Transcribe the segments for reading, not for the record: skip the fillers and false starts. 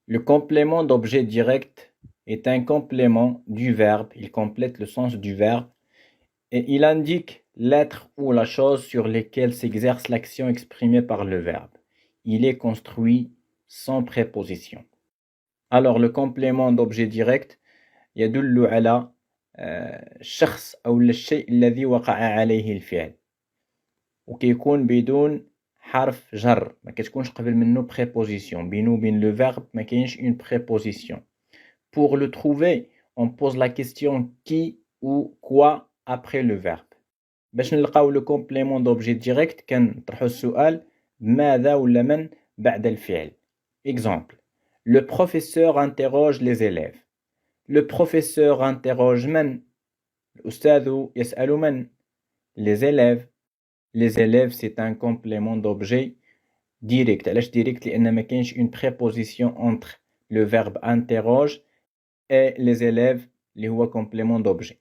Le complément d'objet direct est un complément du verbe. Il complète le sens du verbe et il indique l'être ou la chose sur lesquelles s'exerce l'action exprimée par le verbe. Il est construit sans préposition. Alors, le complément d'objet direct يدل على الشخص أو الشيء الذي وقع عليه الفعل وكيكون بدون حرف جر ما كتكونش قبل منه préposition بينه وبين le verbe ما كاينش une préposition. Pour le trouver, on pose la question qui ou quoi après le verbe. باش نلقاو le complément d'objet direct كنطرحو السؤال ماذا ولا من بعد الفعل. Exemple. Le professeur interroge les élèves. Le professeur interroge من. الأستاذ يسأل من. Les élèves. Les élèves c'est un complément d'objet direct. علاش direct لأن ما كاينش une préposition entre le verbe interroge et les élèves اللي هو complément d'objet.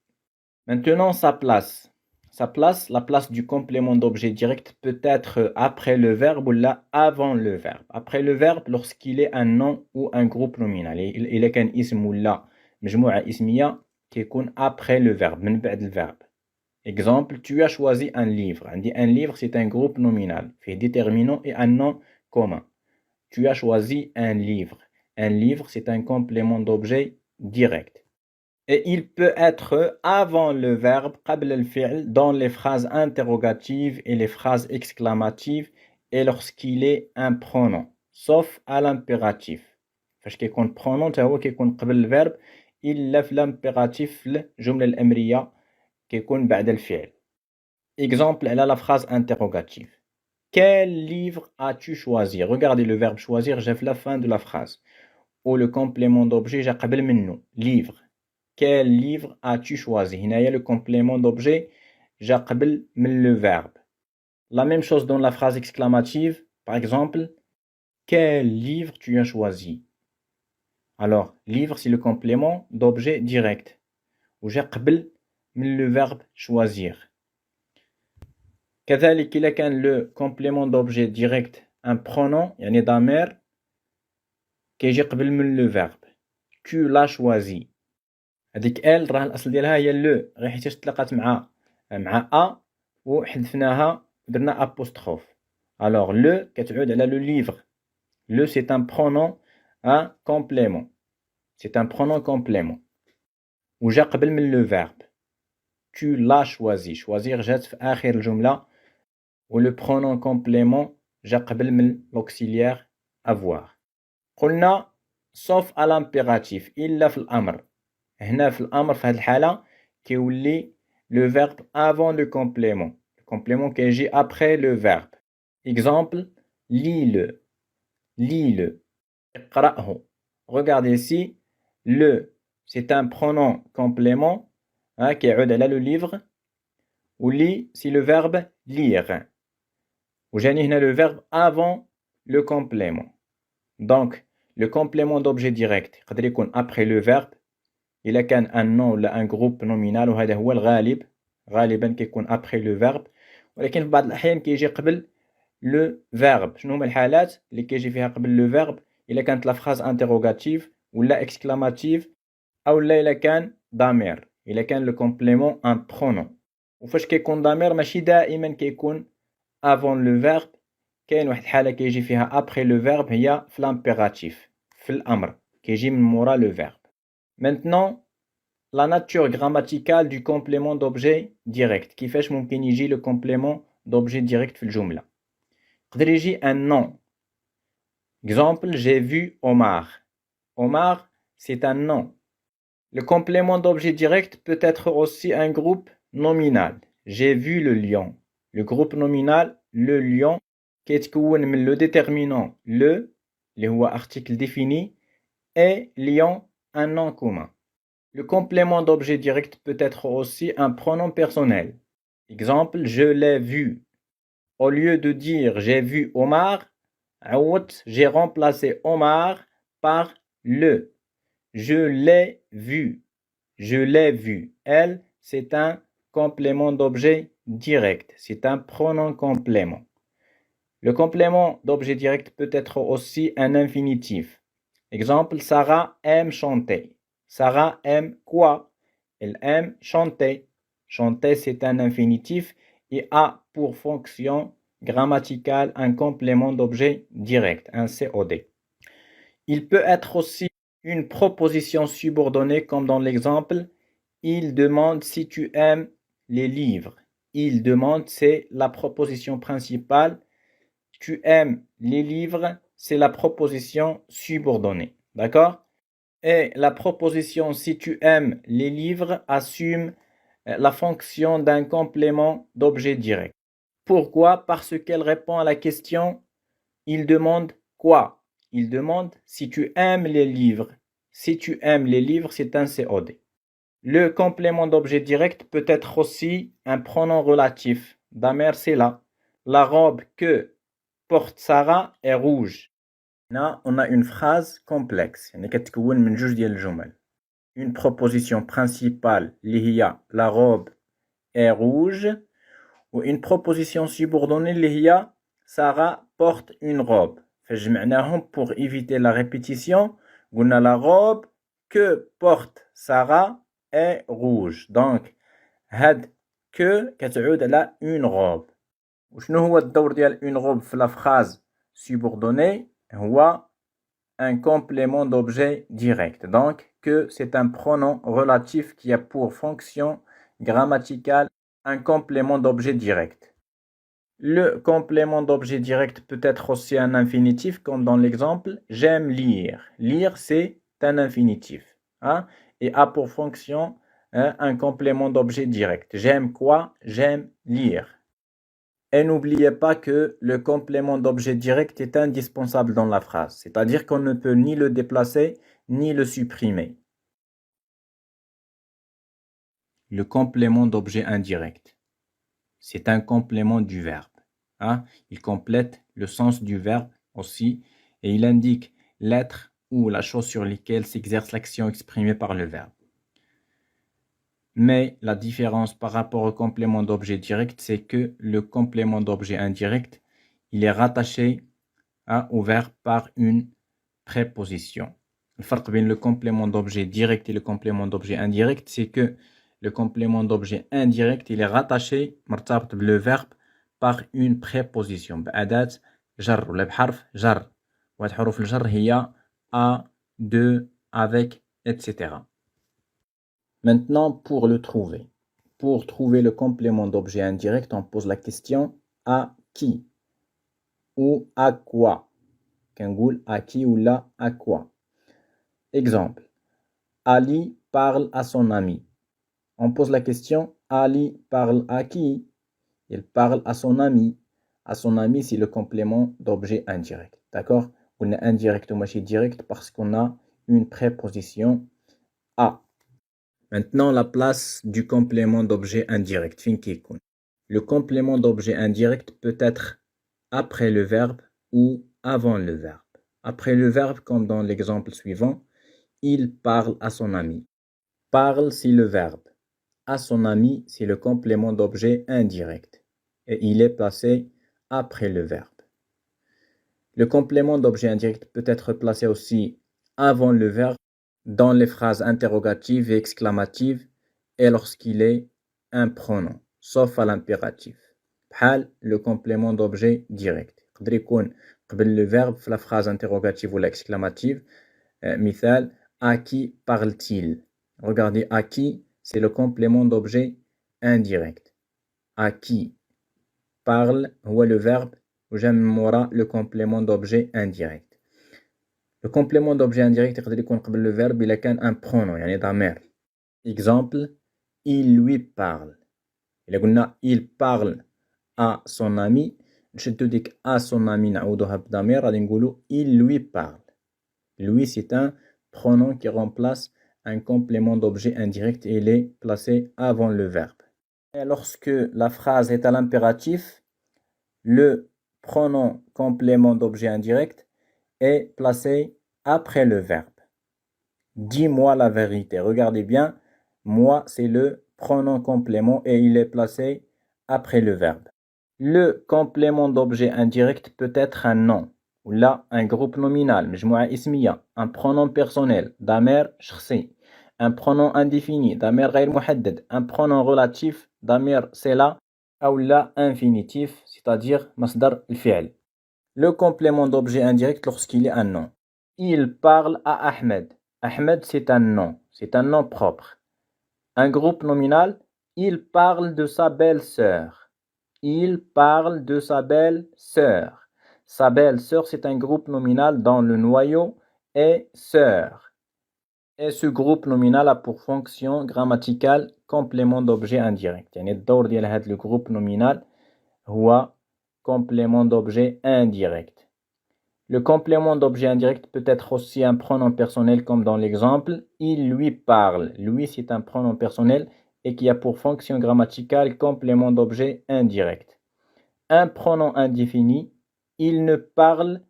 Maintenant sa place. Sa place, la place du complément d'objet direct peut être après le verbe ou là avant le verbe. Après le verbe lorsqu'il est un nom ou un groupe nominal. إلا كان اسم ولا مجموعة اسمية كيكون après le verbe من بعد الverbe. Exemple, tu as choisi un livre. On dit un livre c'est un groupe nominal fait déterminant et un nom commun. Tu as choisi un livre. Un livre c'est un complément d'objet direct. Et il peut être avant le verbe قبل الفعل dans les phrases interrogatives et les phrases exclamatives et lorsqu'il est un pronom sauf à l'impératif. فاش كيكون pronom تا هو كيكون قبل الverbe إلا في l'impératif في الجملة الأمرية كيكون بعد الفعل. Exemple على la phrase interrogative. Quel livre as-tu choisi? Regardez le verbe choisir جا في la fin de la phrase. Ou le complément d'objet جا قبل منه livre. Quel livre as-tu choisi? هنايا le complément d'objet جا قبل من le verbe. La même chose dans la phrase exclamative. Par exemple, quel livre tu as choisi? Alors, livre c'est le complément d'objet direct. وجا قبل من le verbe choisir. كذلك إلا كان le complément d'objet direct un pronom يعني ضمير كيجي قبل من le verbe. Tu l'as choisi. هذيك ال راه الاصل ديالها هي لو غير حيتاش تلاقات مع ا وحذفناها درنا ابوستروف. alors le كتعود على le livre. le c'est un pronom un complément. c'est un pronom complément وجا قبل من le verbe. tu l'as choisi. choisir جات في آخر الجملة و le pronom complément جا قبل من l'auxiliaire avoir. قلنا sauf à l'impératif إلا في الأمر. هنا في الأمر في هذه الحالة كيولي le verbe avant le complément. Le complément كيجي après le verbe. Exemple, lis-le. Lis-le. اقرأه. Regardez ici, le c'est un pronom complément كيعود على le livre. و li c'est le verbe lire. وجاني هنا le verbe avant le complément. Donc, le complément d'objet direct يقدر يكون après le verbe إلا كان un nom ولا un groupe nominal وهذا هو الغالب. غالبا كيكون après le verbe ولكن في بعض الأحيان كيجي قبل le verbe. شنو هما الحالات اللي كيجي فيها قبل le verbe؟ إلا كانت la phrase interrogative ولا exclamative أو إلا كان ضمير. إلا كان le complément un pronom. وفاش كيكون ضمير ماشي دائما كيكون avant le verbe. كاين واحد الحالة كيجي فيها après le verbe هي في l'impératif في الأمر كيجي من مورا le verbe. Maintenant, la nature grammaticale du complément d'objet direct. كيفاش ممكن يجي le complément d'objet direct في الجملة. يقدر يجي un nom. Exemple, j'ai vu Omar. Omar, c'est un nom. Le complément d'objet direct peut être aussi un groupe nominal. J'ai vu le lion. Le groupe nominal, le lion, كيتكون من le déterminant le اللي هو article défini et lion un nom commun. Le complément d'objet direct peut être aussi un pronom personnel. Exemple, je l'ai vu. Au lieu de dire j'ai vu Omar, j'ai remplacé Omar par le. Je l'ai vu. Je l'ai vu. Elle, c'est un complément d'objet direct. C'est un pronom complément. Le complément d'objet direct peut être aussi un infinitif. Exemple, Sarah aime chanter. Sarah aime quoi? Elle aime chanter. Chanter, c'est un infinitif et a pour fonction grammaticale un complément d'objet direct, un COD. Il peut être aussi une proposition subordonnée comme dans l'exemple « Il demande si tu aimes les livres ». Il demande, c'est la proposition principale. Tu aimes les livres, c'est la proposition subordonnée. D'accord? Et la proposition si tu aimes les livres assume la fonction d'un complément d'objet direct. Pourquoi? Parce qu'elle répond à la question il demande quoi? Il demande si tu aimes les livres. Si tu aimes les livres, c'est un COD. Le complément d'objet direct peut être aussi un pronom relatif. Damer, c'est là. La robe que porte Sarah est rouge. Là, on a une phrase complexe. Une proposition principale, la robe est rouge. Ou une proposition subordonnée, Sarah porte une robe. Pour éviter la répétition, on a la robe que porte Sarah est rouge. Donc, had que كتعود على une robe. وشنو هو الدور ديال une robe في la phrase subordonnée؟ هو un complément d'objet direct. Donc, que c'est un pronom relatif qui a pour fonction grammaticale un complément d'objet direct. Le complément d'objet direct peut être aussi un infinitif, comme dans l'exemple « J'aime lire ». Lire, c'est un infinitif. Hein, et a pour fonction un complément d'objet direct. J'aime quoi? J'aime lire. Et n'oubliez pas que le complément d'objet direct est indispensable dans la phrase. C'est-à-dire qu'on ne peut ni le déplacer, ni le supprimer. Le complément d'objet indirect. C'est un complément du verbe. Hein? Il complète le sens du verbe aussi et il indique l'être ou la chose sur laquelle s'exerce l'action exprimée par le verbe. Mais la différence par rapport au complément d'objet direct, c'est que le complément d'objet indirect, il est rattaché au verbe par une préposition. Le فرق بين le complément d'objet direct et le complément d'objet indirect, c'est que le complément d'objet indirect, il est rattaché مرتبط le verbe par une préposition بأداة جر ولا بحرف جر. وهاد حروف الجر هي à, de, avec, etc. Maintenant, pour le trouver. Pour trouver le complément d'objet indirect, on pose la question à qui ou à quoi. Kangoul à qui ou là à quoi. Exemple. Ali parle à son ami. On pose la question Ali parle à qui? Il parle à son ami. À son ami, c'est le complément d'objet indirect. D'accord? On est indirect ou machine direct parce qu'on a une préposition à. Maintenant, la place du complément d'objet indirect. Le complément d'objet indirect peut être après le verbe ou avant le verbe. Après le verbe, comme dans l'exemple suivant, il parle à son ami. Parle, c'est le verbe. À son ami, c'est le complément d'objet indirect. Et il est placé après le verbe. Le complément d'objet indirect peut être placé aussi avant le verbe dans les phrases interrogatives et exclamatives et lorsqu'il est un pronom, sauf à l'impératif. بحال le complément d'objet direct. يقدر يكون قبل le verbe في la phrase interrogative ou l'exclamative. مثال à qui parle-t-il? Regardez, à qui, c'est le complément d'objet indirect. À qui parle, هو le verbe, وجا من مورا le complément d'objet indirect. Le complément d'objet indirect يقدر يكون قبل le verbe إلا كان un pronom يعني ضمير. Exemple, il lui parle. إلا قلنا il parle à son ami, نشدو ديك à son ami نعوضوها بضمير غادي نقولو il lui parle. Lui, c'est un pronom qui remplace un complément d'objet indirect et il est placé avant le verbe. Et lorsque la phrase est à l'impératif, le pronom complément d'objet indirect est placé après le verbe. Dis-moi la vérité. Regardez bien, moi c'est le pronom complément et il est placé après le verbe. Le complément d'objet indirect peut être un nom. ولا un groupe nominal مجموعة اسمية un pronom personnel ضمير شخصي un pronom indéfini ضمير غير محدد un pronom relatif ضمير صلة أو لا infinitif c'est-à-dire مصدر الفعل. Le complément d'objet indirect lorsqu'il est un nom. Il parle à Ahmed. Ahmed c'est un nom propre. Un groupe nominal, il parle de sa belle-sœur. Il parle de sa belle-sœur. Sa belle-sœur, c'est un groupe nominal dont le noyau est sœur. Et ce groupe nominal a pour fonction grammaticale complément d'objet indirect. يعني الدور ديال هذا le groupe nominal هو complément d'objet indirect. Le complément d'objet indirect peut être aussi un pronom personnel comme dans l'exemple. Il lui parle. Lui, c'est un pronom personnel et qui a pour fonction grammaticale complément d'objet indirect. Un pronom indéfini. Il ne parle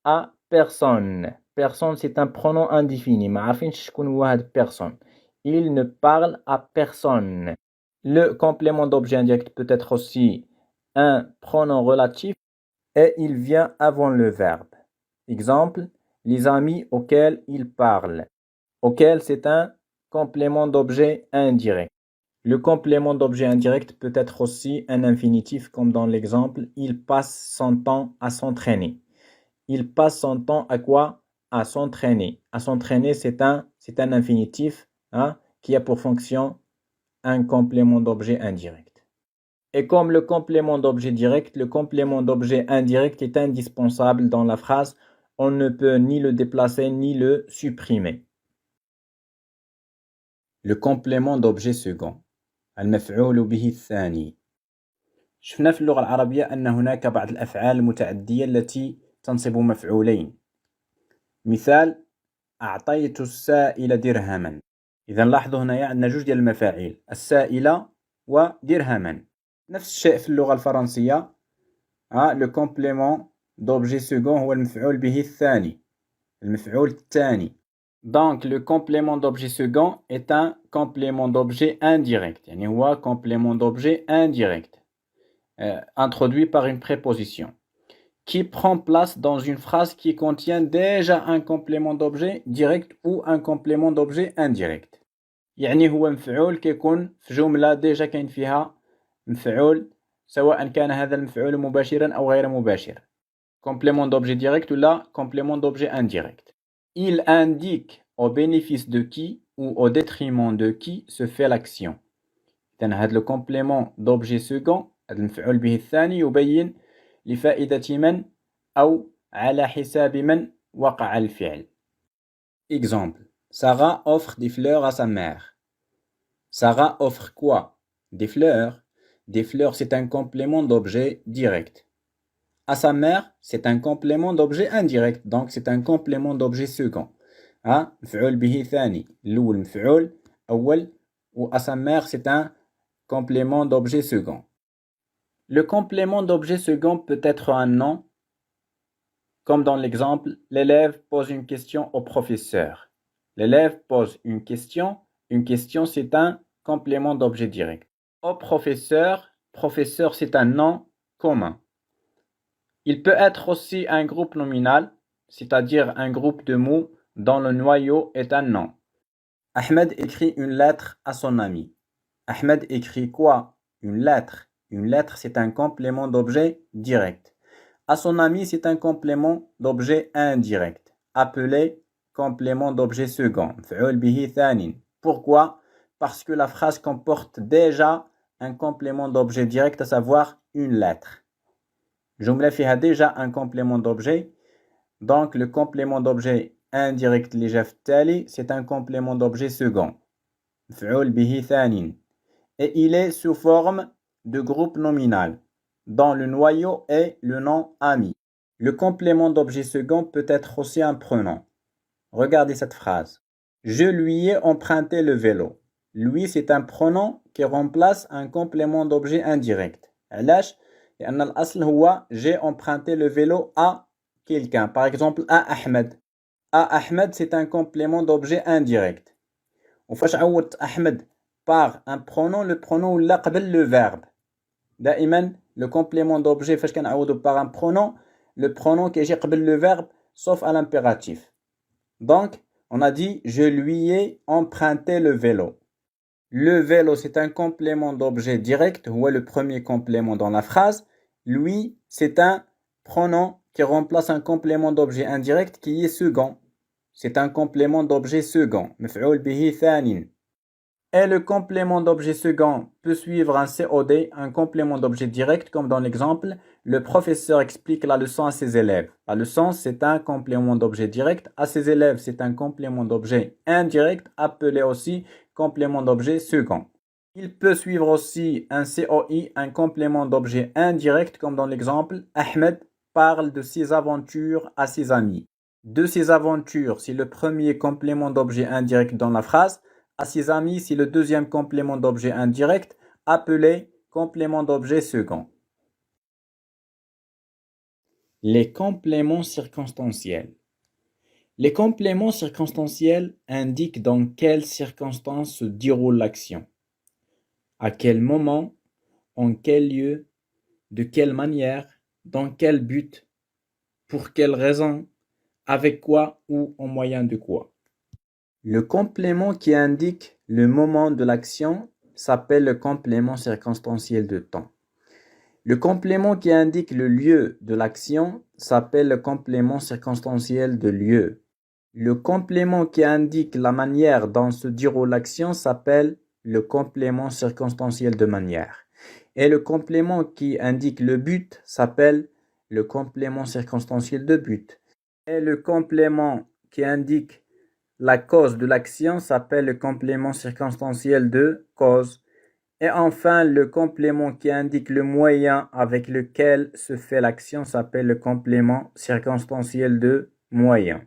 à personne. Personne, c'est un pronom indéfini. ما عارفينش شكون هو هاد personne. Il ne parle à personne. Le complément d'objet indirect peut être aussi un pronom relatif et il vient avant le verbe. Exemple, les amis auxquels il parle. Auquel, c'est un complément d'objet indirect. Le complément d'objet indirect peut être aussi un infinitif comme dans l'exemple « Il passe son temps à s'entraîner ». Il passe son temps à quoi? À s'entraîner. À s'entraîner, c'est un infinitif qui a pour fonction un complément d'objet indirect. Et comme le complément d'objet direct, le complément d'objet indirect est indispensable dans la phrase. On ne peut ni le déplacer ni le supprimer. Le complément d'objet second. المفعول به الثاني. شفنا في اللغة العربية أن هناك بعض الأفعال المتعدية التي تنصب مفعولين. مثال أعطيت السائل درهما. إذا لاحظوا هنا عندنا جوج ديال المفاعيل السائلة ودرهما. نفس الشيء في اللغة الفرنسية. le complément d'objet second هو المفعول به الثاني. المفعول الثاني. Donc le complément d'objet second est un complément d'objet indirect. يعني هو complément d'objet indirect introduit par une préposition qui prend place dans une phrase qui contient déjà un complément d'objet direct ou un complément d'objet indirect. يعني هو مفعول كيكون في جملة déjà كاين فيها مفعول سواء كان هذا المفعول مباشرا أو غير مباشر. Complément d'objet direct ou là complément d'objet indirect. Il indique au bénéfice de qui ou au détriment de qui se fait l'action. إذن هذا le complément d'objet second هذا المفعول به الثاني يبين لفائدة من أو على حساب من وقع الفعل. Exemple. Sarah offre des fleurs à sa mère. Sarah offre quoi? Des fleurs. Des fleurs, c'est un complément d'objet direct. À sa mère, c'est un complément d'objet indirect. Donc, c'est un complément d'objet second. مفعول به ثاني. الأول مفعول أول و à sa mère, c'est un complément d'objet second. Le complément d'objet second peut être un nom, comme dans l'exemple, l'élève pose une question au professeur. L'élève pose une question c'est un complément d'objet direct. Au professeur, professeur c'est un nom commun. Il peut être aussi un groupe nominal, c'est-à-dire un groupe de mots dont le noyau est un nom. Ahmed écrit une lettre à son ami. Ahmed écrit quoi? Une lettre. Une lettre, c'est un complément d'objet direct. À son ami, c'est un complément d'objet indirect, appelé complément d'objet second. Pourquoi? Parce que la phrase comporte déjà un complément d'objet direct, à savoir une lettre. Jumla fiha déjà un complément d'objet. Donc, le complément d'objet indirect c'est un complément d'objet second. Et il est sous forme de groupe nominal, dont le noyau est le nom ami. Le complément d'objet second peut être aussi un pronom. Regardez cette phrase. Je lui ai emprunté le vélo. Lui, c'est un pronom qui remplace un complément d'objet indirect. علاش؟ لأن الأصل هو j'ai emprunté le vélo à quelqu'un. Par exemple, à Ahmed. À Ahmed, c'est un complément d'objet indirect. وفاش عوضت أحمد par un pronom, le pronom ولا قبل le verbe. دائما le complément d'objet فاش كنعوضو par un pronom le pronom qui est le verbe sauf à l'impératif. Donc, on a dit je lui ai emprunté le vélo. Le vélo, c'est un complément d'objet direct, ou le premier complément dans la phrase. Lui, c'est un pronom qui remplace un complément d'objet indirect qui est second. C'est un complément d'objet second. مفعول به ثان. Et le complément d'objet second peut suivre un COD, un complément d'objet direct, comme dans l'exemple, le professeur explique la leçon à ses élèves. La leçon, c'est un complément d'objet direct. À ses élèves, c'est un complément d'objet indirect, appelé aussi complément d'objet second. Il peut suivre aussi un COI, un complément d'objet indirect, comme dans l'exemple, Ahmed parle de ses aventures à ses amis. De ses aventures, c'est le premier complément d'objet indirect dans la phrase. À ses amis, c'est le deuxième complément d'objet indirect, appelé complément d'objet second. Les compléments circonstanciels. Les compléments circonstanciels indiquent dans quelles circonstances se déroule l'action, à quel moment, en quel lieu, de quelle manière, dans quel but, pour quelle raison, avec quoi ou en moyen de quoi. Le complément qui indique le moment de l'action s'appelle le complément circonstanciel de temps. Le complément qui indique le lieu de l'action s'appelle le complément circonstanciel de lieu. Le complément qui indique la manière dont se déroule l'action s'appelle le complément circonstanciel de manière. Et le complément qui indique le but s'appelle le complément circonstanciel de but. Et le complément qui indique la cause de l'action s'appelle le complément circonstanciel de cause. Et enfin, le complément qui indique le moyen avec lequel se fait l'action s'appelle le complément circonstanciel de moyen.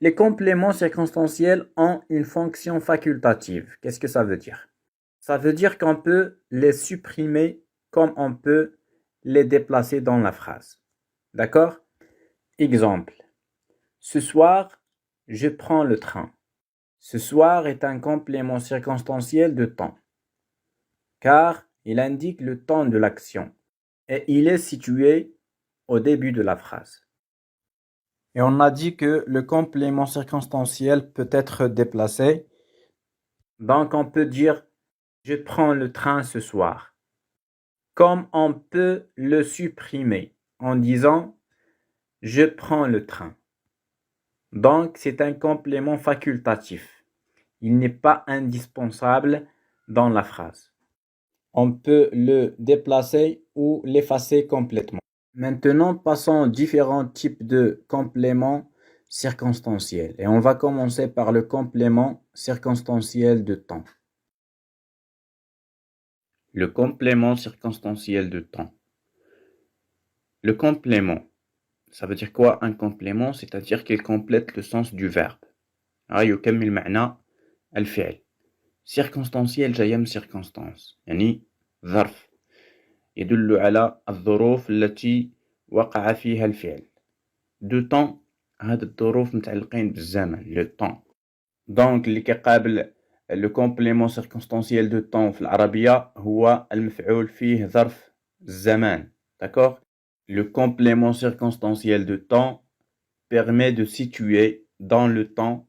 Les compléments circonstanciels ont une fonction facultative. Qu'est-ce que ça veut dire? Ça veut dire qu'on peut les supprimer comme on peut les déplacer dans la phrase. D'accord? Exemple. Ce soir, je prends le train. Ce soir est un complément circonstanciel de temps, car il indique le temps de l'action et il est situé au début de la phrase. Et on a dit que le complément circonstanciel peut être déplacé. Donc on peut dire « je prends le train ce soir », comme on peut le supprimer en disant « je prends le train ». Donc, c'est un complément facultatif. Il n'est pas indispensable dans la phrase. On peut le déplacer ou l'effacer complètement. Maintenant, passons aux différents types de compléments circonstanciels. Et on va commencer par le complément circonstanciel de temps. Le complément circonstanciel de temps. Le complément. Ça veut dire quoi un complément? C'est-à-dire qu'il complète le sens du verbe. يكمل معنى الفعل. circonstanciel جاية من circonstance يعني ظرف يدل على الظروف التي وقع فيها الفعل. دو temps هاد الظروف متعلقين بالزمن لو temps. دونك اللي كيقابل لو كومبليمون circonstanciel de temps في العربية هو المفعول فيه ظرف الزمان. D'accord? Le complément circonstanciel de temps permet de situer dans le temps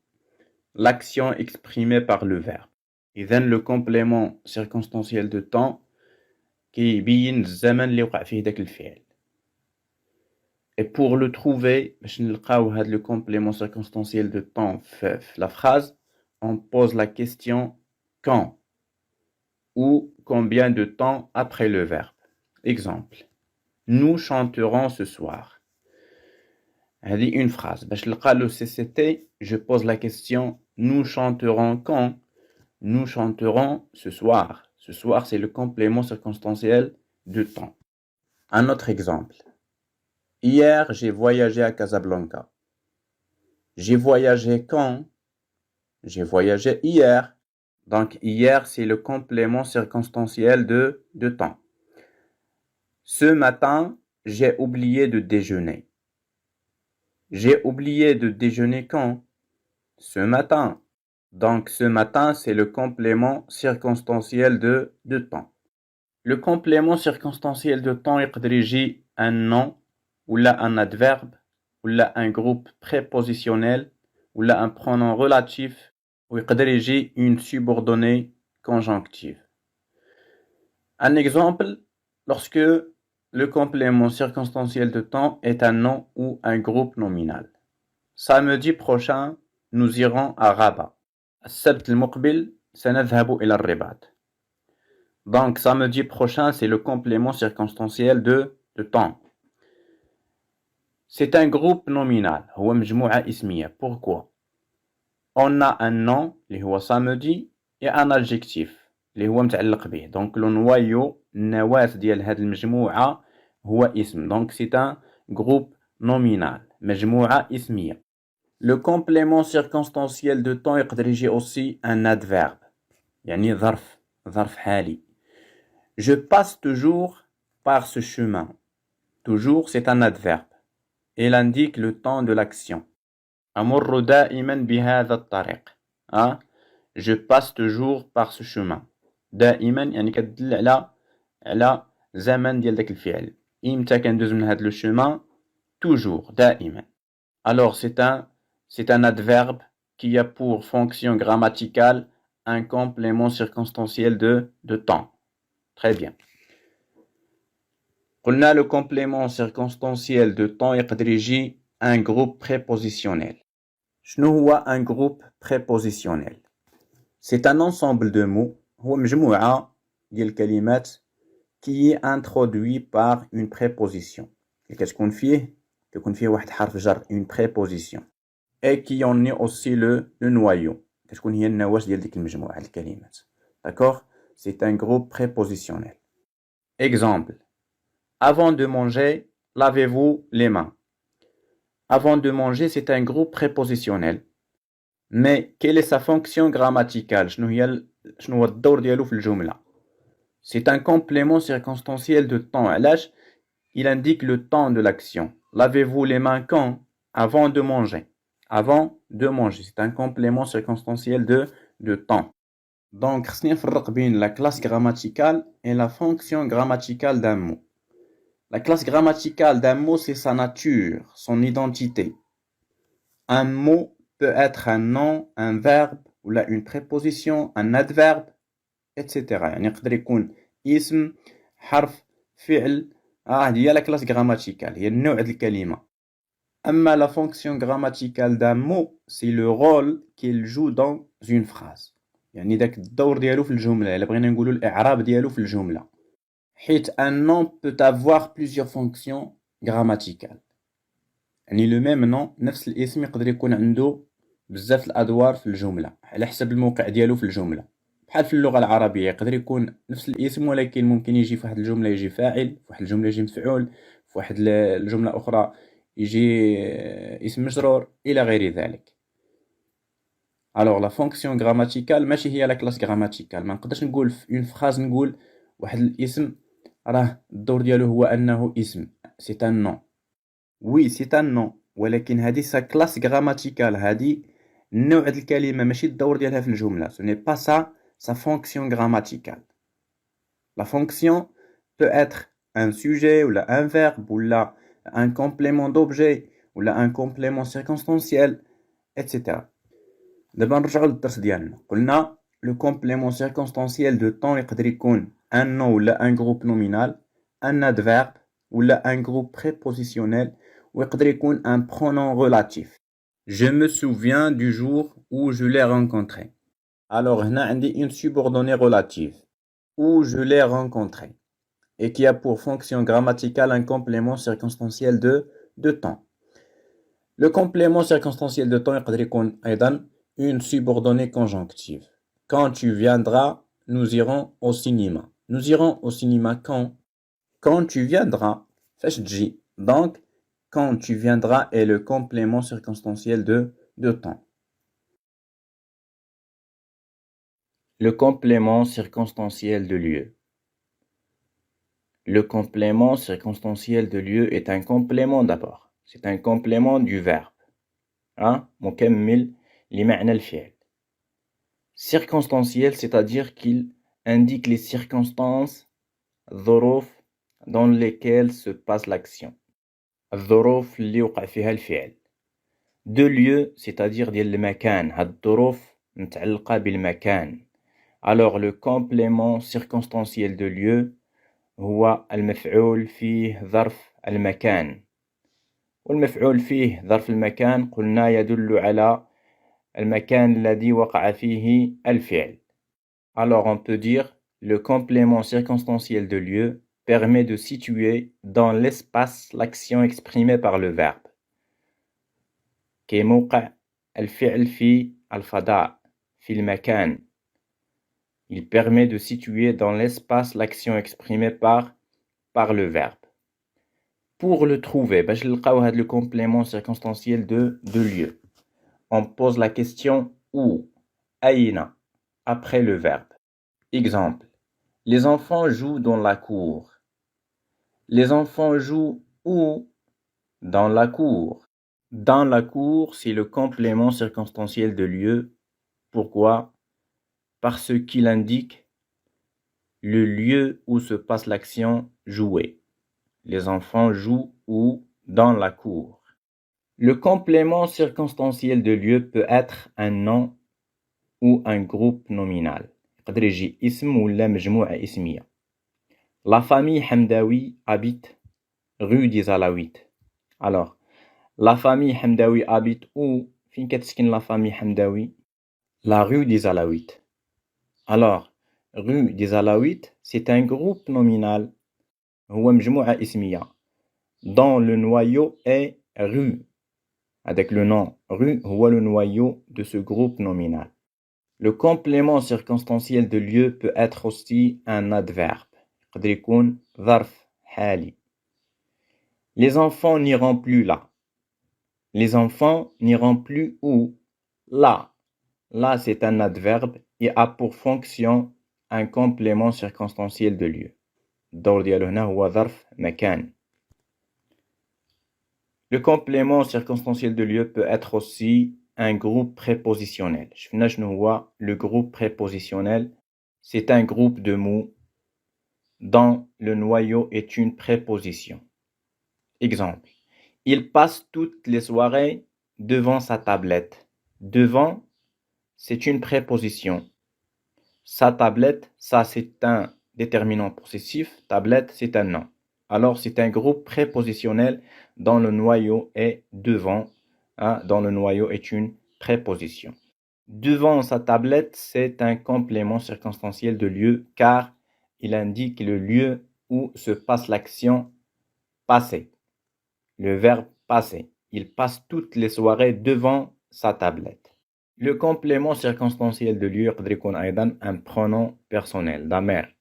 l'action exprimée par le verbe. إذن le complément circonstanciel de temps كيبين الزمن اللي وقع فيه داك الفعل. Et pour le trouver, باش نلقاو هاد le complément circonstanciel de temps في la phrase, on pose la question quand ou combien de temps après le verbe. Exemple. Nous chanterons ce soir. هذه une phrase. باش نلقى le CCT, je pose la question nous chanterons quand? Nous chanterons ce soir. Ce soir, c'est le complément circonstanciel de temps. Un autre exemple. Hier, j'ai voyagé à Casablanca. J'ai voyagé quand? J'ai voyagé hier. Donc, hier, c'est le complément circonstanciel de temps. Ce matin, j'ai oublié de déjeuner. J'ai oublié de déjeuner quand? Ce matin. Donc, ce matin, c'est le complément circonstanciel de temps. Le complément circonstanciel de temps يقدر يجي un nom ou là un adverbe, ou là un groupe prépositionnel, ou là un pronom relatif, ou il une subordonnée conjonctive. Un exemple, lorsque le complément circonstanciel de temps est un nom ou un groupe nominal. Samedi prochain, nous irons à Rabat. السبت المقبل سنذهب إلى الرباط. Donc, samedi prochain, c'est le complément circonstanciel de temps. C'est un groupe nominal. هو مجموعة اسمية. Pourquoi? On a un nom, اللي هو samedi, et un adjectif, اللي هو متعلق به. Donc, le noyau, النواة ديال هذه المجموعة هو اسم. Donc, c'est un groupe nominal. مجموعة اسمية. Le complément circonstanciel de temps يقدر يجي aussi un adverbe. يعني ظرف حالي. Je passe toujours par ce chemin. Toujours, c'est un adverbe. Il indique le temps de l'action. أمر دائما بهذا الطريق. Je passe toujours par ce chemin. دائما يعني كتدل على زمن ديال داك الفعل. إمتى كندوز من هذا le chemin? Toujours, دائما. Alors c'est un adverbe qui a pour fonction grammaticale un complément circonstanciel de temps. Très bien. قلنا le complément circonstanciel de temps يقدر يجي un groupe prépositionnel. شنو هو un groupe prépositionnel? C'est un ensemble de mots, هو مجموعة ديال الكلمات qui est introduit par une préposition. كتكون فيه واحد حرف جر, une préposition. Et qui en est aussi le noyau. كتكون هي النواة ديال ديك المجموعة الكلمات. D'accord? C'est un groupe prépositionnel. Exemple. Avant de manger, lavez-vous les mains. Avant de manger, c'est un groupe prépositionnel. Mais quelle est sa fonction grammaticale? شنو هو الدور ديالو في الجملة? C'est un complément circonstanciel de temps. علاش? Il indique le temps de l'action. Lavez-vous les mains quand? Avant de manger. Avant de manger. C'est un complément circonstanciel de temps. Donc, خصني نفرق بين la classe grammaticale et la fonction grammaticale d'un mot. La classe grammaticale d'un mot, c'est sa nature, son identité. Un mot peut être un nom, un verbe, ou là une préposition, un adverbe, etc. يعني يقدر يكون اسم, حرف, فعل. هي la classe grammaticale, هي النوع ديال الكلمة. أما la fonction grammaticale d'un mot, c'est le rôle qu'il joue dans une phrase. يعني داك الدور ديالو في الجملة, إلا بغينا نقولوا الإعراب ديالو في الجملة. حيت un nom peut avoir plusieurs fonctions grammaticales. يعني le même nom, نفس الاسم يقدر يكون عنده بزاف الأدوار في الجملة على حسب الموقع ديالو في الجملة. بحال في اللغة العربية يقدر يكون نفس الاسم ولكن ممكن يجي في واحد الجملة يجي فاعل, في واحد الجملة يجي مفعول, في واحد الجملة أخرى يجي اسم مجرور إلى غير ذلك. Alors la fonction grammaticale ماشي هي la classe grammaticale. ما نقدرش نقول في une phrase نقول واحد الاسم راه الدور ديالو هو أنه اسم. C'est un nom. Oui, c'est un nom. ولكن هذه sa classe grammaticale. هذه النوع ديال الكلمة ماشي الدور ديالها في الجملة. Ce n'est pas ça sa fonction grammaticale. La fonction peut être un sujet ou là un verbe ou là un complément d'objet ou là un complément circonstanciel, etc. دابا نرجعوا للدرس ديالنا. قلنا le complément circonstanciel de temps يقدر يكون un nom ou là un groupe nominal, un adverbe ou là un groupe prépositionnel ou يقدر يكون un pronom relatif. Je me souviens du jour où je l'ai rencontré. Alors هنا عندي une subordonnée relative où je l'ai rencontré et qui a pour fonction grammaticale un complément circonstanciel de temps. Le complément circonstanciel de temps يقدر يكون أيضا une subordonnée conjonctive. Quand tu viendras, nous irons au cinéma. Nous irons au cinéma quand? Quand tu viendras. فاش تجي. Donc, quand tu viendras est le complément circonstanciel de temps. Le complément circonstanciel de lieu. Le complément circonstanciel de lieu est un complément d'abord. C'est un complément du verbe. مكمل لمعنى الفعل. Circonstanciel, c'est-à-dire qu'il indique les circonstances, الظروف, dans lesquelles se passe l'action. الظروف اللي وقع فيها الفعل. دو lieu c'est-à-dire ديال المكان. هاد الظروف متعلقة بالمكان. Alors le complément circonstanciel de lieu هو المفعول فيه ظرف المكان. والمفعول فيه ظرف المكان قلنا يدل على المكان الذي وقع فيه الفعل. Alors on peut dire le complément circonstanciel de lieu permet de situer dans l'espace l'action exprimée par le verbe. كموقع الفعل في الفضاء في المكان. Il permet de situer dans l'espace l'action exprimée par le verbe. Pour le trouver, باش نلقاو هذا le complément circonstanciel de lieu. On pose la question où, أين, après le verbe. Exemple. Les enfants jouent dans la cour. Les enfants jouent où? Dans la cour. Dans la cour, c'est le complément circonstanciel de lieu. Pourquoi? Parce qu'il indique le lieu où se passe l'action jouer. Les enfants jouent où? Dans la cour. Le complément circonstanciel de lieu peut être un nom ou un groupe nominal. يقدر يجي اسم ولا مجموعة اسمية. La famille Hamdawi habite rue des Alaouites. Alors, la famille Hamdawi habite où? فين كتسكن la famille Hamdawi? La rue des Alaouites. Alors, rue des Alaouites, c'est un groupe nominal. هو مجموعة اسمية. Dans le noyau est rue. Avec le nom rue, هو le noyau de ce groupe nominal. Le complément circonstanciel de lieu peut être aussi un adverbe. يقدر يكون ظرف حالي. Les enfants n'iront plus là. Les enfants n'iront plus où? Là. Là, c'est un adverbe et a pour fonction un complément circonstanciel de lieu. الدور ديالو هنا هو ظرف مكان. Le complément circonstanciel de lieu peut être aussi un groupe prépositionnel. شفنا شنو هو le groupe prépositionnel. C'est un groupe de mots dont le noyau est une préposition. Exemple. Il passe toutes les soirées devant sa tablette. Devant, c'est une préposition. Sa tablette, ça c'est un déterminant possessif. Tablette, c'est un nom. Alors c'est un groupe prépositionnel dont le noyau est devant. Dont le noyau est une préposition. Devant sa tablette, c'est un complément circonstanciel de lieu car il indique le lieu où se passe l'action passer. Le verbe passer. Il passe toutes les soirées devant sa tablette. Le complément circonstanciel de lieu يقدر يكون أيضا un pronom personnel, ضمير.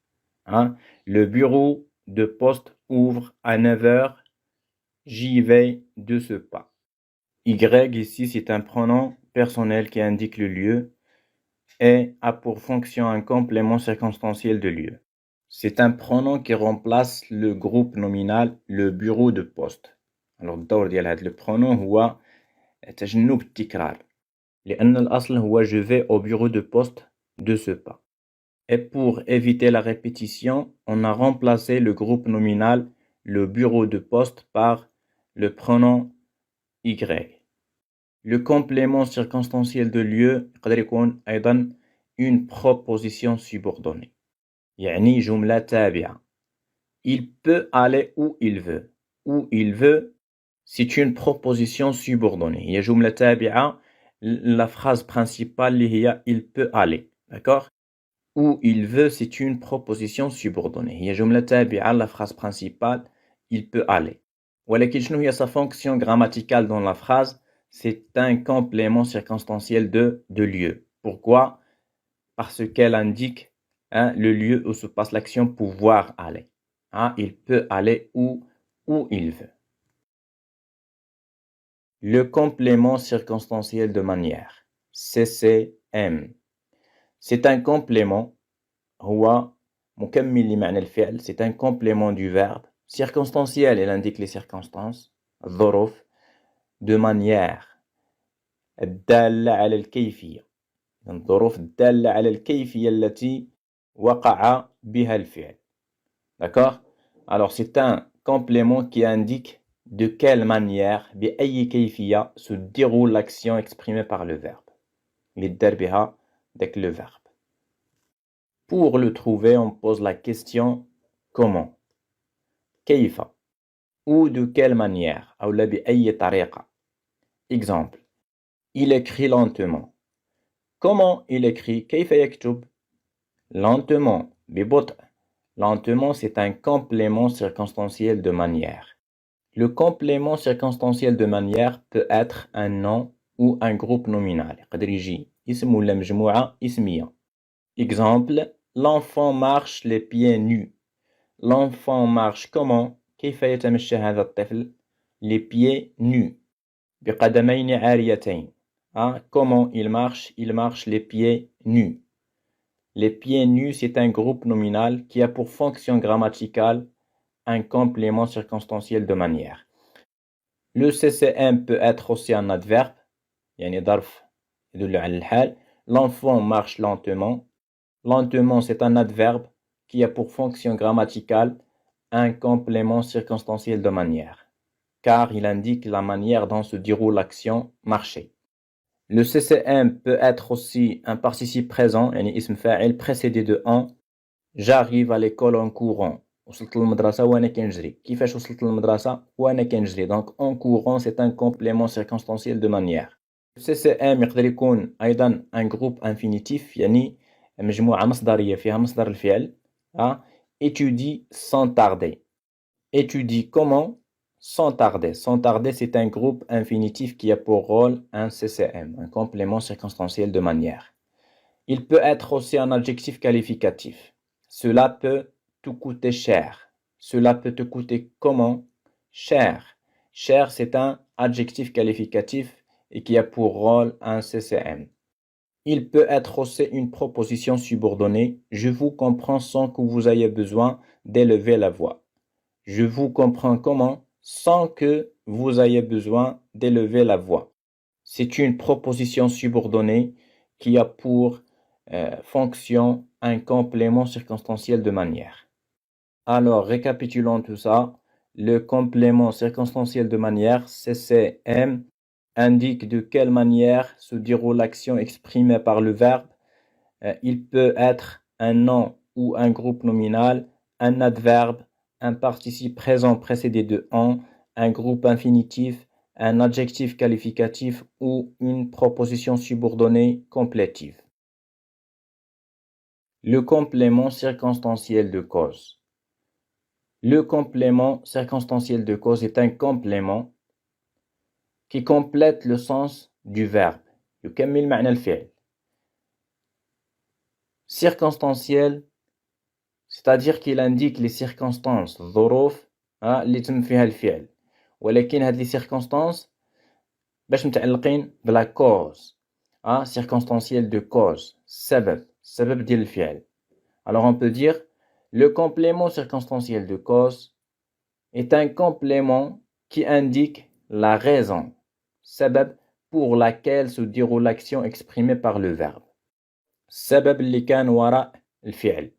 Le bureau de poste ouvre à 9h. J'y vais de ce pas. Y ici, c'est un pronom personnel qui indique le lieu et a pour fonction un complément circonstanciel de lieu. C'est un pronom qui remplace le groupe nominal le bureau de poste. Alors الدور ديال هذا البرونون هو تجنب التكرار لأن الأصل هو je vais au bureau de poste de ce pas. Et pour éviter la répétition, on a remplacé le groupe nominal le bureau de poste par le pronom y. Le complément circonstanciel de lieu يقدر يكون أيضا une proposition subordonnée. يعني جملة تابعة. Il peut aller où il veut. Où il veut, c'est une proposition subordonnée. هي جملة تابعة. La phrase principale اللي هي il peut aller. D'accord? Où il veut, c'est une proposition subordonnée. هي جملة تابعة. La phrase principale, il peut aller. ولكن شنو هي sa fonction grammaticale dans la phrase? C'est un complément circonstanciel de lieu. Pourquoi? Parce qu'elle indique le lieu où se passe l'action pouvoir aller. Il peut aller où il veut. Le complément circonstanciel de manière. CCM. C'est un complément. هو مكمل لمعنى الفعل. C'est un complément du verbe. Circonstanciel, elle indique les circonstances. الظروف. De manière. الدالة على الكيفية. الظروف الدالة على الكيفية التي وقع بها الفعل. D'accord? Alors c'est un complément qui indique de quelle manière بأي كيفية se déroule l'action exprimée par le verbe اللي دار بها داك le verbe. Pour le trouver, on pose la question comment, كيف, ou de quelle manière, أو لا بأي طريقة. Exemple, il écrit lentement. Comment il écrit? كيف يكتب? Lentement, ببطء. Lentement, c'est un complément circonstanciel de manière. Le complément circonstanciel de manière peut être un nom ou un groupe nominal. يقدر يجي اسم ولا مجموعة اسمية. Exemple, l'enfant marche les pieds nus. L'enfant marche comment? كيف يتمشى هذا الطفل؟ Les pieds nus. بقدمين عاريتين. Comment il marche? Il marche les pieds nus. Les pieds nus, c'est un groupe nominal qui a pour fonction grammaticale un complément circonstanciel de manière. Le CCM peut être aussi un adverbe, يعني ظرف يدل على الحال. L'enfant marche lentement. Lentement, c'est un adverbe qui a pour fonction grammaticale un complément circonstanciel de manière, car il indique la manière dont se déroule l'action marcher. Le CCM peut être aussi un participe présent, يعني اسم فاعل précédé de en. J'arrive à l'école en courant. وصلت للمدرسة وأنا كنجري. كيفاش وصلت للمدرسة وأنا كنجري. Donc en courant c'est un complément circonstanciel de manière. Le CCM يقدر يكون أيضا un groupe infinitif يعني مجموعة مصدرية فيها مصدر الفعل. Étudie sans tarder. Étudie comment? Sans tarder. Sans tarder, c'est un groupe infinitif qui a pour rôle un CCM, un complément circonstanciel de manière. Il peut être aussi un adjectif qualificatif. Cela peut te coûter cher. Cela peut te coûter comment? Cher. Cher, c'est un adjectif qualificatif et qui a pour rôle un CCM. Il peut être aussi une proposition subordonnée. Je vous comprends sans que vous ayez besoin d'élever la voix. Je vous comprends comment? Sans que vous ayez besoin d'élever la voix. C'est une proposition subordonnée qui a pour fonction un complément circonstanciel de manière. Alors, récapitulons tout ça. Le complément circonstanciel de manière, CCM, indique de quelle manière se déroule l'action exprimée par le verbe. Il peut être un nom ou un groupe nominal, un adverbe, un participe présent précédé de en, un groupe infinitif, un adjectif qualificatif ou une proposition subordonnée complétive. Le complément circonstanciel de cause. Le complément circonstanciel de cause est un complément qui complète le sens du verbe. يكمل معنى الفعل. Circonstanciel, c'est-à-dire qu'il indique les circonstances, الظروف اللي تم فيها الفعل. ولكن هذه les circonstances باش متعلقين بلا cause. Circonstanciel de cause. سبب ديال الفعل. Alors on peut dire le complément circonstanciel de cause est un complément qui indique la raison, سبب, pour laquelle se déroule l'action exprimée par le verbe. السبب اللي كان وراء الفعل.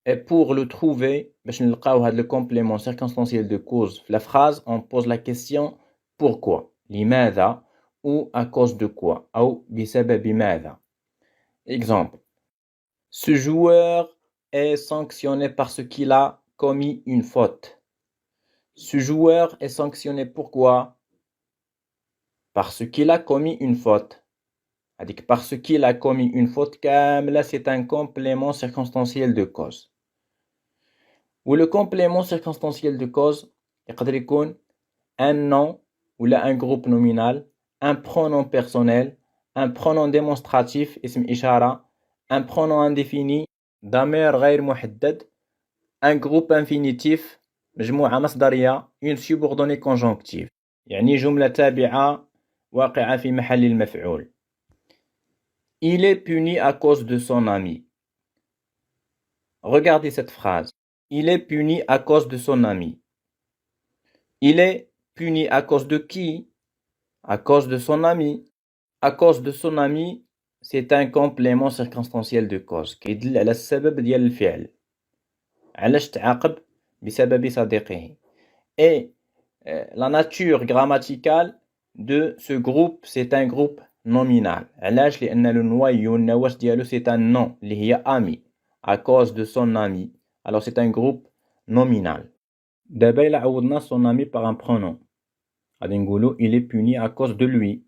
Et pour le trouver, باش نلقاو هذا le complément circonstanciel de cause في la phrase, on pose la question pourquoi, لماذا, ou à cause de quoi, أو بسبب ماذا. Exemple. Ce joueur est sanctionné parce qu'il a commis une faute. Ce joueur est sanctionné pourquoi? Parce qu'il a commis une faute. C'est-à-dire parce qu'il a commis une faute, كاملة c'est un complément circonstanciel de cause. Ou le complément circonstanciel de cause يقدر يكون un nom ou un groupe nominal, un pronom personnel, un pronom démonstratif اسم إشارة, un pronom indéfini, ضمير غير محدد, un groupe infinitif, مجموعة مصدرية, une subordonnée conjonctive. يعني جملة تابعة واقعة في محل المفعول. Il est puni à cause de son ami. Regardez cette phrase. Il est puni à cause de son ami. Il est puni à cause de qui? À cause de son ami. À cause de son ami, c'est un complément circonstanciel de cause كيدل على السبب ديال الفعل. علاش تعاقب؟ بسبب صديقه. Et la nature grammaticale de ce groupe, c'est un groupe nominal. علاش لأن le noyau النواة ديالو c'est un nom اللي هي ami à cause de son ami. Alors c'est un groupe nominal. دابا إلا عوضنا son ami par un pronom غادي نقولو il est puni à cause de lui.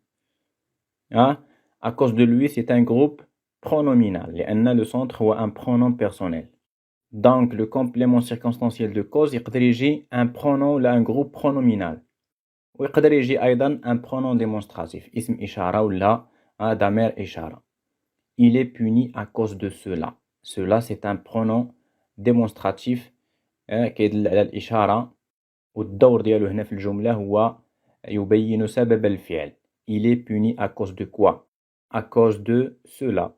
Hein? À cause de lui, c'est un groupe pronominal لأن le centre هو un pronom personnel. Donc le complément circonstanciel de cause يقدر يجي un pronom ولا un groupe pronominal. ويقدر يجي أيضا un pronom démonstratif اسم إشارة ولا ضمير إشارة. Il est puni à cause de cela. Cela c'est un pronom démonstratif كيدل على الإشارة والدور ديالو هنا في الجملة هو يبين سبب الفعل. Il est puni à cause de quoi? À cause de cela.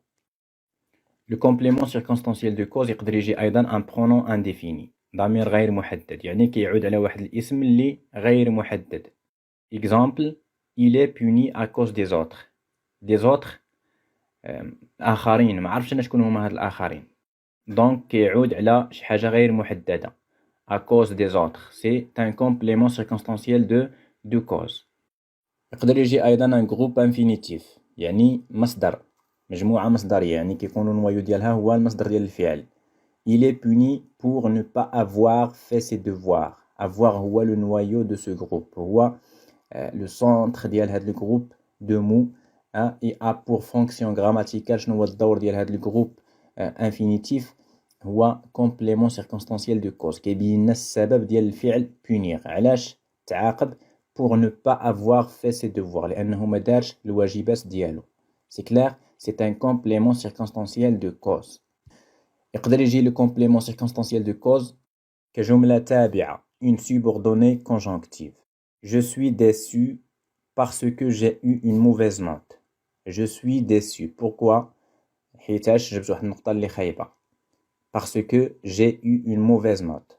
Le complément circonstanciel de cause يقدر يجي أيضا un pronom indéfini ضمير غير محدد يعني كيعود على واحد الاسم اللي غير محدد. Exemple, il est puni à cause des autres. Des autres آخرين ما عرفتش أنا شكون هما هاد الآخرين. Donc كيعود على شي حاجة غير محددة. À cause des autres. C'est un complément circonstanciel de cause. يقدر يجي أيضا un groupe infinitif يعني مصدر مجموعة مصدرية يعني كيكونوا النوايو ديالها هو المصدر ديال الفعل. Il est puni pour ne pas avoir fait ses devoirs. Avoir هو le noyau de ce groupe. هو le centre ديال هاد الجروب de mots et a pour fonction grammaticale شنو هو الدور ديال هاد الجروب infinitif هو complément circonstanciel de cause كيبين لنا السبب ديال الفعل punir. علاش تعاقب pour ne pas avoir fait ses devoirs لأنه ما دارش الواجبات ديالو. C'est clair, c'est un complément circonstanciel de cause. يقدر يجي le complément circonstanciel de cause كجملة تابعة une subordonnée conjonctive. Je suis déçu parce que j'ai eu une mauvaise note. Je suis déçu. Pourquoi? حيتاش جبت واحد النقطة اللي خايبة. Parce que j'ai eu une mauvaise note.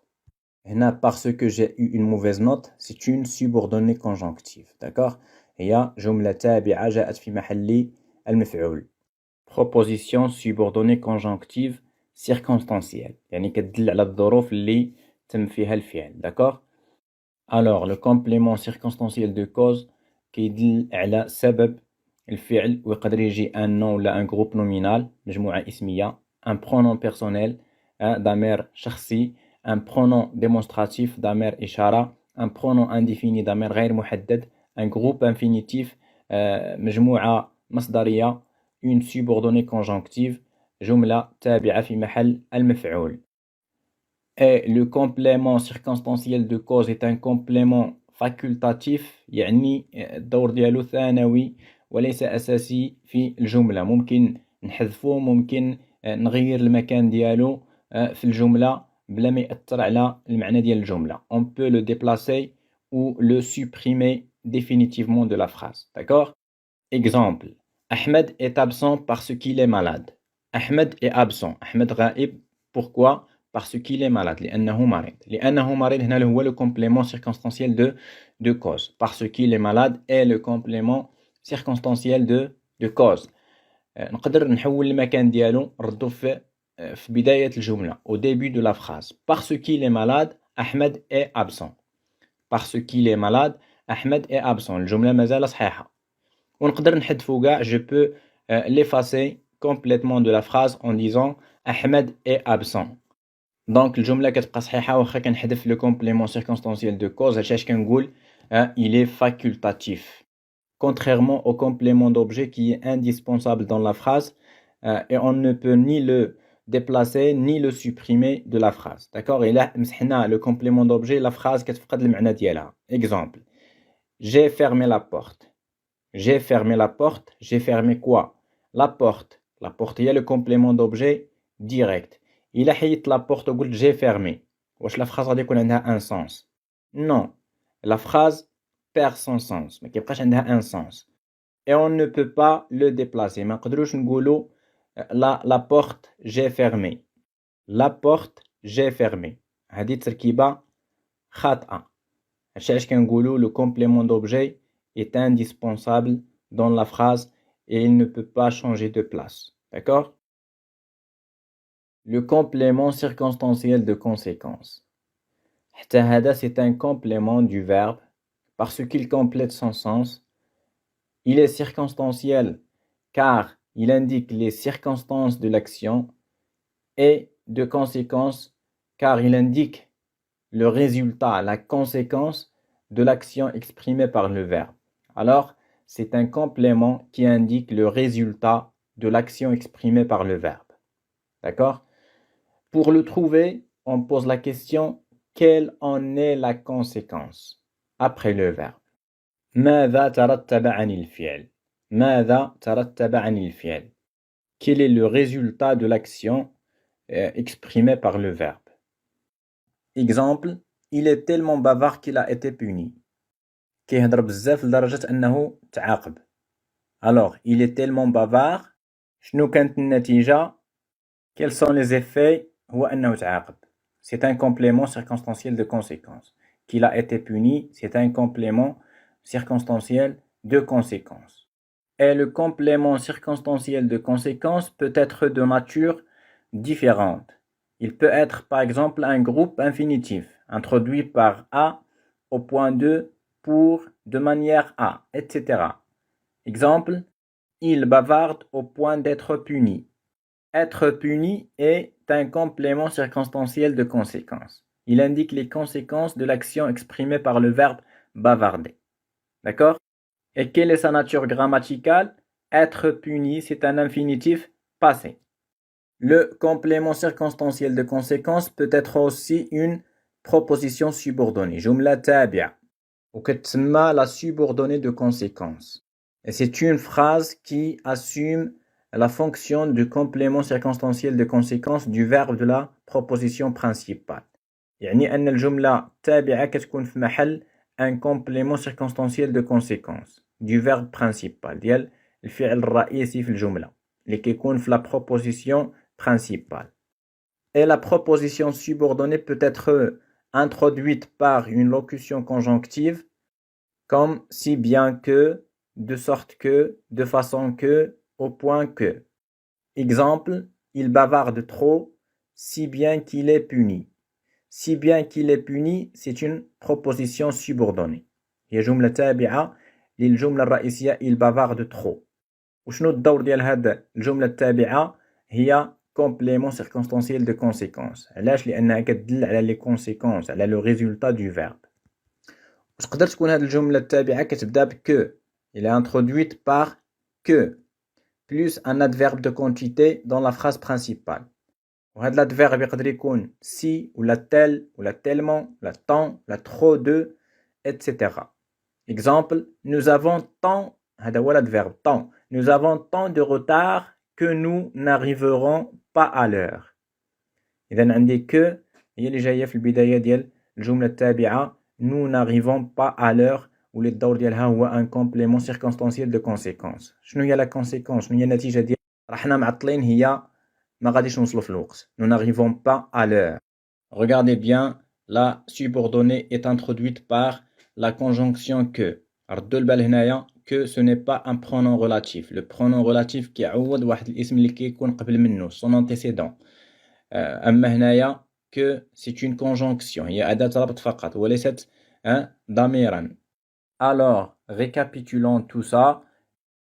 هنا parce que j'ai eu une mauvaise note, c'est une subordonnée conjonctive. D'accord? هي جملة تابعة جاءت في محل المفعول. Proposition subordonnée conjonctive circonstancielle. يعني كتدل على الظروف اللي تم فيها الفعل. D'accord? Alors le complément circonstanciel de cause كيدل على سبب الفعل ويقدر يجي un nom ولا un groupe nominal مجموعة اسمية un pronom personnel ضمير شخصي un pronom démonstratif ضمير إشارة un pronom indéfini ضمير غير محدد un groupe infinitif مجموعة مصدرية une subordonnée conjonctive جملة تابعة في محل المفعول. Et le complément circonstanciel de cause est un complément facultatif يعني الدور ديالو ثانوي وليس أساسي في الجملة. ممكن نحذفه ممكن نغير المكان ديالو في الجملة بلا ما يأثر على المعنى ديال الجملة. On peut le déplacer ou le supprimer définitivement de la phrase. D'accord? Exemple. Ahmed est absent parce qu'il est malade. Ahmed est absent. Ahmed غائب. Pourquoi? Parce qu'il est malade. لأنه مريض. لأنه مريض هنا هو le complément circonstanciel de cause. Parce qu'il est malade est le complément circonstanciel de cause. نقدر نحول المكان ديالو نردو في بداية الجملة au début de la phrase. Parce qu'il est malade, Ahmed est absent. Parce qu'il est malade, Ahmed est absent. الجملة مازال صحيحة. ونقدر نحذفو كاع je peux l'effacer complètement de la phrase en disant Ahmed est absent. Donc الجملة كتبقى صحيحة واخا كنحذف le complément circonstanciel de cause هادشي كنقول il est facultatif. Contrairement au complément d'objet qui est indispensable dans la phrase et on ne peut ni le déplacer ni le supprimer de la phrase. D'accord? Et là مسحنا le complément d'objet la phrase كتفقد المعنى ديالها. Exemple. J'ai fermé la porte. J'ai fermé la porte. J'ai fermé quoi? La porte. La porte هي le complément d'objet direct. إلا حيدت la porte وقلت j'ai fermé. واش la phrase غادي يكون عندها un sens? Non. La phrase perd son sens. ما كيبقاش عندها un sens. Et on ne peut pas le déplacer. ما نقدروش نقولوا la porte j'ai fermé. La porte j'ai fermé. هذه تركيبة خاطئة. هادشي علاش كنقولوا le complément d'objet est indispensable dans la phrase et il ne peut pas changer de place. D'accord? Le complément circonstanciel de conséquence. حتى هذا c'est un complément du verbe parce qu'il complète son sens. Il est circonstanciel car il indique les circonstances de l'action. Et de conséquence car il indique le résultat, la conséquence de l'action exprimée par le verbe. Alors, c'est un complément qui indique le résultat de l'action exprimée par le verbe. D'accord? Pour le trouver, on pose la question quelle en est la conséquence après le verbe. ماذا ترتب عن الفعل؟ ماذا ترتب عن الفعل؟ Quel est le résultat de l'action exprimé par le verbe? Exemple, il est tellement bavard qu'il a été puni. كيهضر بزاف لدرجة أنه تعاقب. Alors, il est tellement bavard. شنو كانت النتيجة؟ Quels sont les effets؟ هو أنه تعاقب. C'est un complément circonstanciel de conséquence. Qu'il a été puni, c'est un complément circonstanciel de conséquence. Et le complément circonstanciel de conséquence peut être de nature différente. Il peut être par exemple un groupe infinitif introduit par A au point 2 pour de manière A, etc. Exemple, il bavarde au point d'être puni. Être puni est un complément circonstanciel de conséquence. Il indique les conséquences de l'action exprimée par le verbe bavarder. D'accord? Et quelle est sa nature grammaticale? Être puni, c'est un infinitif passé. Le complément circonstanciel de conséquence peut être aussi une proposition subordonnée. جملة تابعة. وكتسمى la subordonnée de conséquence. Et c'est une phrase qui assume la fonction du complément circonstanciel de conséquence du verbe de la proposition principale. يعني أن الجملة تابعة كتكون في محل un complément circonstanciel de conséquence du verbe principal ديال الفعل الرئيسي في الجملة اللي كيكون في la proposition principale. Et la proposition subordonnée peut être introduite par une locution conjonctive comme si bien que, de sorte que, de façon que, au point que. Exemple, il bavarde trop, si bien qu'il est puni. Si bien qu'il est puni, c'est une proposition subordonnée. هي جملة تابعة للجملة الرئيسية il bavarde trop. وشنو الدور ديال هاد الجملة التابعة؟ هي complément circonstanciel de conséquence. علاش؟ لأنها كتدل على les conséquences, على le résultat du verbe. وتقدر تكون هاد الجملة التابعة كتبدا ب que. Elle est introduite par que plus un adverbe de quantité dans la phrase principale. وهاد l'adverbe يقدر يكون si ou la tel ou la tellement, la tant, la trop de, etc. Exemple, nous avons tant, هذا هو l'adverbe tant. Nous avons tant de retard que nous n'arriverons pas à l'heure. إذا عندي que هي اللي جاية في البداية ديال الجملة التابعة nous n'arrivons pas à l'heure واللي الدور ديالها هو un complément circonstanciel de conséquence. شنو هي la conséquence؟ شنو هي النتيجة ديال راه حنا معطلين هي ما غاديش نوصلوا في الوقت. Nous n'arrivons pas à l'heure. Regardez bien, la subordonnée est introduite par la conjonction que. ردوا البال هنايا que ce n'est pas un pronom relatif. Le pronom relatif كيعوض واحد الاسم اللي كيكون قبل منه son antécédent. أما هنايا que c'est une conjonction. هي أداة ربط فقط وليست ضميرا. Alors, récapitulons tout ça.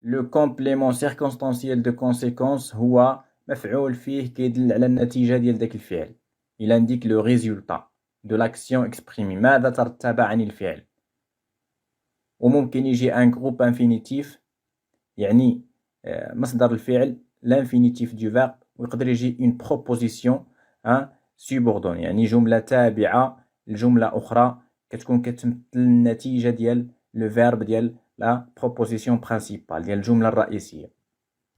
Le complément circonstanciel de conséquence هو مفعول فيه كيدل على النتيجة ديال داك الفعل. Il indique le résultat de l'action exprimée. ماذا ترتب عن الفعل؟ وممكن يجي un groupe infinitif يعني مصدر الفعل l'infinitif du verbe ويقدر يجي une proposition subordonnée يعني جملة تابعة لجملة أخرى كتكون كتمثل النتيجة ديال le verbe ديال la proposition principale ديال الجملة الرئيسية.